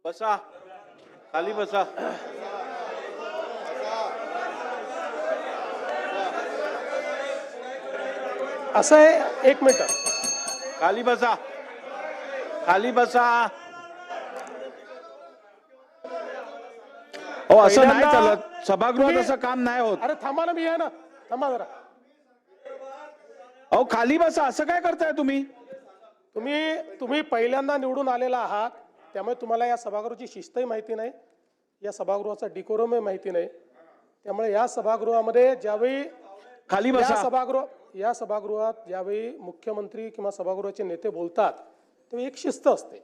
बसा, खाली बसा. असं आहे, एक मिनिट. खाली बसा, खाली बसा. हो, असं नाही पहिल्यांदा चालत. सभागृहात तुम्ही- असं काम नाही होत. अरे थांबा ना, मी आहे ना, थांबा जरा. अहो, खाली बसा. असं काय करताय तुम्ही? तुम्ही पहिल्यांदा निवडून आलेला आहात, त्यामुळे तुम्हाला या सभागृहाची शिस्तही माहिती नाही, या सभागृहाचा डिकोरमही माहिती नाही. त्यामुळे या सभागृहामध्ये ज्यावेळी खाली या बसा. या सभागृहात ज्यावेळी मुख्यमंत्री किंवा सभागृहाचे नेते बोलतात तेव्हा एक शिस्त असते.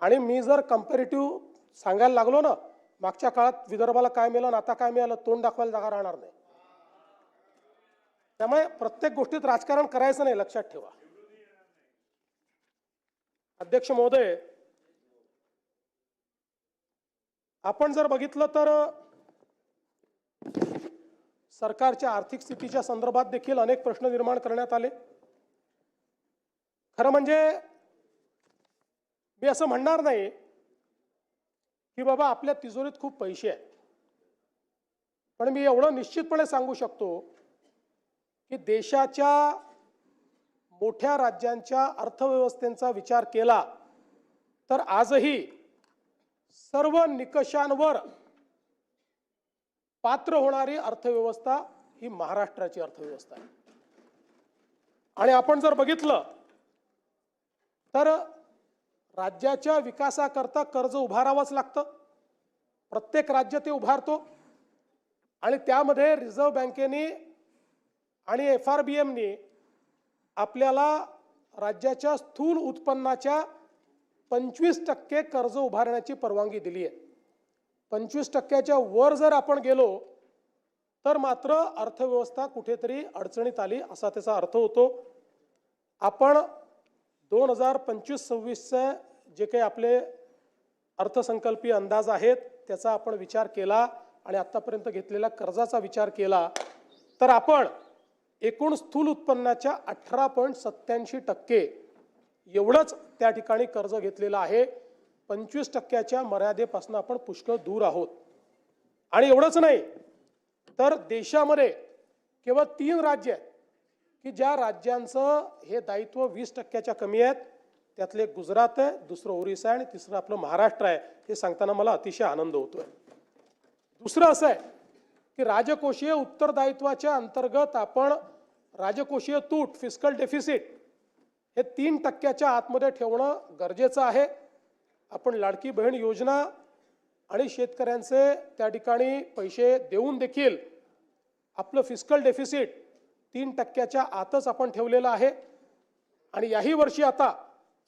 आणि मी जर कम्पॅरेटिव्ह सांगायला लागलो ना, मागच्या काळात विदर्भाला काय मिळालं आणि आता काय मिळालं, तोंड दाखवायला जागा राहणार नाही. त्यामुळे प्रत्येक गोष्टीत राजकारण करायचं नाही, लक्षात ठेवा. अध्यक्ष महोदय, आपण जर बघितलं तर सरकारच्या आर्थिक स्थितीच्या संदर्भात देखील अनेक प्रश्न निर्माण करण्यात आले. खरं म्हणजे मी असं म्हणणार नाही की बाबा आपल्या तिजोरीत खूप पैसे आहेत, पण मी एवढं निश्चितपणे सांगू शकतो की देशाच्या मोठ्या राज्यांच्या अर्थव्यवस्थेचा विचार केला तर आजही सर्व निकषांवर पात्र होणारी अर्थव्यवस्था ही महाराष्ट्राची अर्थव्यवस्था आहे. आणि आपण जर बघितलं तर राज्याच्या विकासाकरता कर्ज उभारावंच लागतं. प्रत्येक राज्य ते उभारतो आणि त्यामध्ये रिझर्व्ह बँकेने आणि FRBMने आपल्याला राज्याच्या स्थूल उत्पन्नाच्या 25% कर्ज उभारण्याची परवानगी दिली आहे. 25%च्या वर जर आपण गेलो तर मात्र अर्थव्यवस्था कुठेतरी अडचणीत आली असा त्याचा अर्थ होतो. आपण 2025-26चे जे काही आपले अर्थसंकल्पीय अंदाज आहेत त्याचा आपण विचार केला आणि आतापर्यंत घेतलेल्या कर्जाचा विचार केला तर आपण एकूण स्थूल उत्पन्नाच्या 18.87% एवढंच त्या ठिकाणी कर्ज घेतलेलं आहे. 25%च्या मर्यादेपासून आपण पुष्कळ दूर आहोत. आणि एवढंच नाही तर देशामध्ये केवळ 3 राज्य आहेत की ज्या राज्यांचं हे दायित्व 20%च्या कमी आहेत. त्यातले गुजरात आहे, दुसरं ओरिसा आहे आणि तिसरं आपलं महाराष्ट्र आहे. हे सांगताना मला अतिशय आनंद होतोय. दुसरं असं आहे की राजकोषीय उत्तरदायित्वाच्या अंतर्गत आपण राजकोषीय तूट फिस्कल डेफिसिट हे 3%च्या आतमध्ये ठेवणं गरजेचं आहे. आपण लाडकी बहीण योजना आणि शेतकऱ्यांचे त्या ठिकाणी पैसे देऊन देखील आपलं फिस्कल डेफिसिट 3%च्या आतच आपण ठेवलेलं आहे. आणि याही वर्षी आता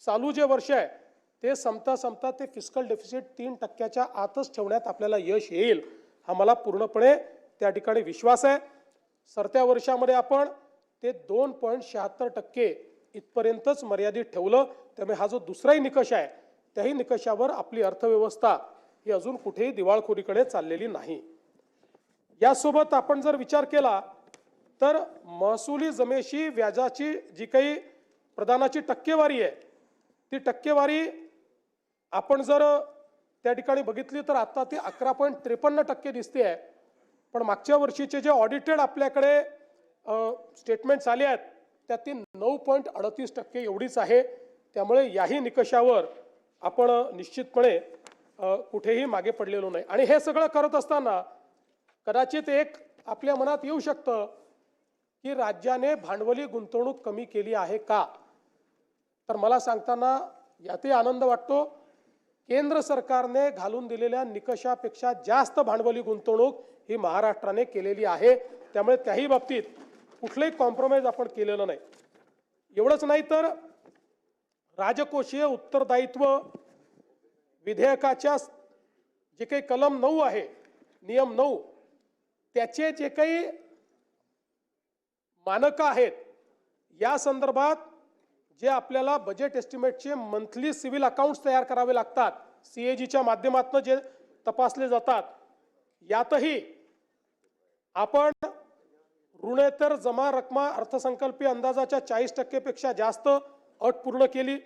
चालू जे वर्ष आहे ते संपता ते फिस्कल डेफिसिट 3%च्या आतच ठेवण्यात आपल्याला यश येईल हा मला पूर्णपणे त्या ठिकाणी विश्वास आहे. सरत्या वर्षामध्ये आपण ते 2.76% इथपर्यंतच मर्यादित ठेवलं. त्यामुळे हा जो दुसराही निकष आहे त्याही निकषावर आपली अर्थव्यवस्था ही अजून कुठेही दिवाळखोरीकडे चाललेली नाही. यासोबत आपण जर विचार केला तर महसुली जमेशी व्याजाची जी काही प्रदानाची टक्केवारी आहे ती टक्केवारी आपण जर त्या ठिकाणी बघितली तर आता ती 11.53% दिसते आहे. पण मागच्या वर्षीचे जे ऑडिटेड आपल्याकडे स्टेटमेंट्स आले आहेत त्यात ती 9.38% एवढीच आहे. त्यामुळे याही निकषावर आपण निश्चितपणे कुठेही मागे पडलेलो नाही. आणि हे सगळं करत असताना कदाचित एक आपल्या मनात येऊ शकतं की राज्याने भांडवली गुंतवणूक कमी केली आहे का, तर मला सांगताना यातही आनंद वाटतो. केंद्र सरकारने घालून दिलेल्या निकषापेक्षा जास्त भांडवली गुंतवणूक ही महाराष्ट्राने केलेली आहे. त्यामुळे त्याही बाबतीत कुठलंही कॉम्प्रोमाइज आपण केलेलं नाही. एवढंच नाही तर राजकोषीय उत्तरदायित्व विधेयकाच्या जे काही कलम 9 आहे, नियम 9, त्याचे जे काही मानकं आहेत या संदर्भात जे आपल्याला बजेट एस्टिमेटचे मंथली सिव्हिल अकाउंट्स तयार करावे लागतात, CAGच्या माध्यमातून जे तपासले जातात, यातही आपण ऋणेतर जमा रक्कमा अर्थसंकल्पीय अंदाजाच्या 40% पेक्षा जास्त अट पूर्ण केली.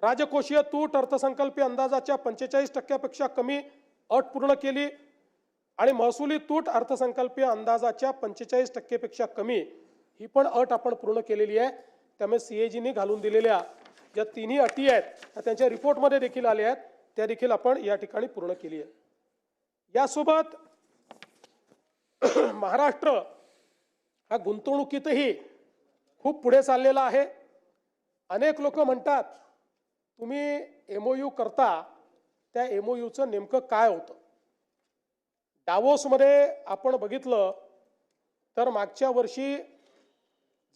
राजकोषीय तूट अर्थसंकल्पीय अंदाजाच्या 45% कमी अट पूर्ण केली आणि महसुली तूट अर्थसंकल्पीय अंदाजाच्या 45% कमी ही पण अट आपण पूर्ण केलेली आहे. त्यामुळे सीएजीनी घालून दिलेल्या ज्या तिन्ही अटी आहेत त्या त्यांच्या रिपोर्टमध्ये देखील आल्या आहेत, त्या देखील आपण या ठिकाणी पूर्ण केली आहे. यासोबत महाराष्ट्र हा गुंतवणुकीतही खूप पुढे चाललेला आहे. अनेक लोक म्हणतात तुम्ही एमओयू करता, त्या एमओयूचं नेमकं काय होतं. डावोसमध्ये आपण बघितलं तर मागच्या वर्षी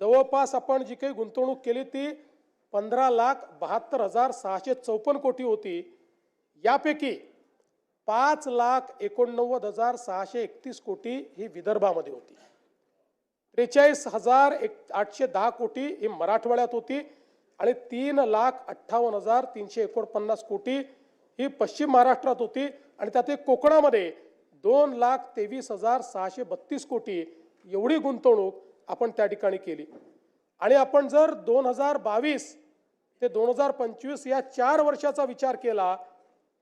जवळपास आपण जी काही गुंतवणूक केली ती 15,72,654 कोटी होती. यापैकी 5,89,631 कोटी ही विदर्भामध्ये होती, 43,810 कोटी ही मराठवाड्यात होती आणि 3,58,349 कोटी ही पश्चिम महाराष्ट्रात होती आणि त्यात कोकणामध्ये 2,23,632 कोटी एवढी गुंतवणूक आपण त्या ठिकाणी केली. आणि आपण जर 2022 ते 2025 या 4 वर्षाचा विचार केला,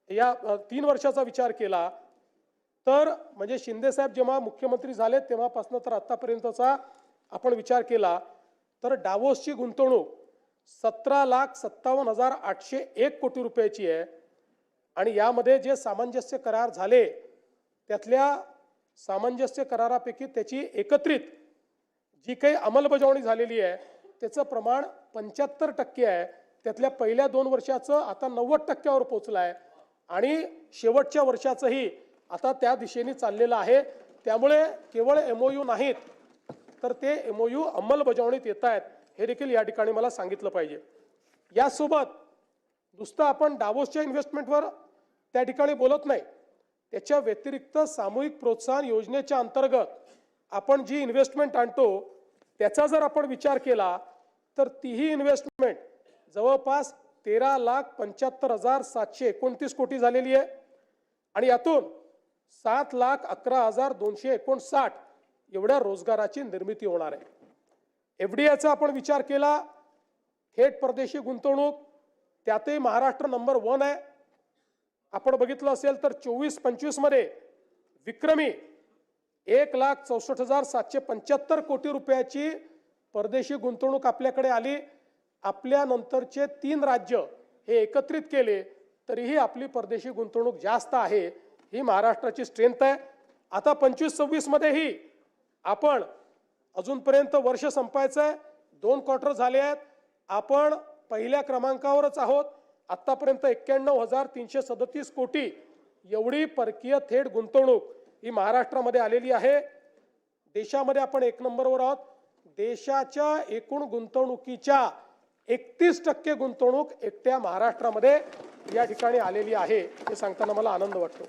या 3 वर्षाचा विचार केला तर म्हणजे शिंदे साहेब जेव्हा मुख्यमंत्री झाले तेव्हापासून तर आतापर्यंतचा आपण विचार केला तर डावोसची गुंतवणूक 17,57,801 कोटी रुपयाची आहे. आणि यामध्ये जे सामंजस्य करार झाले त्यातल्या सामंजस्य करारापैकी त्याची एकत्रित जी काही अंमलबजावणी झालेली आहे त्याचं प्रमाण 75% आहे. त्यातल्या पहिल्या 2 वर्षाचं आता 90% पोहोचलं आहे आणि शेवटच्या वर्षाचंही आता त्या दिशेने चाललेलं आहे. त्यामुळे केवळ एमओयू नाहीत तर ते एमओयू अंमलबजावणीत येत आहेत हे देखील या ठिकाणी मला सांगितलं पाहिजे. यासोबत नुसतं आपण डावोसच्या इन्व्हेस्टमेंटवर त्या ठिकाणी बोलत नाही, त्याच्या व्यतिरिक्त सामूहिक प्रोत्साहन योजनेच्या अंतर्गत आपण जी इन्व्हेस्टमेंट आणतो त्याचा जर आपण विचार केला तर तीही इन्व्हेस्टमेंट जवळपास 13,75,729 कोटी झालेली आहे आणि यातून 7,11,259 एवढ्या रोजगाराची निर्मिती होणार आहे. एफडीआयचा आपण विचार केला, थेट परदेशी गुंतवणूक त्यातही महाराष्ट्र नंबर 1 आहे. आपण बघितलं असेल तर 24-25 मध्ये विक्रमी 1,64,775 कोटी रुपयाची परदेशी गुंतवणूक आपल्याकडे आली. आपल्या नंतरचे 3 राज्य हे एकत्रित केले तरीही आपली परदेशी गुंतवणूक जास्त आहे. ही महाराष्ट्राची स्ट्रेंथ आहे. आता 25-26 मध्येही आपण अजूनपर्यंत वर्ष संपायचं आहे, 2 क्वार्टर झाले आहेत, आपण पहिल्या क्रमांकावरच आहोत. आतापर्यंत 91,337 कोटी एवढी परकीय थेट गुंतवणूक ही महाराष्ट्रामध्ये आलेली आहे. देशामध्ये आपण 1 नंबरवर आहोत. देशाच्या एकूण गुंतवणुकीच्या 31% गुंतवणूक एकट्या महाराष्ट्रामध्ये या ठिकाणी आलेली आहे हे सांगताना मला आनंद वाटतो.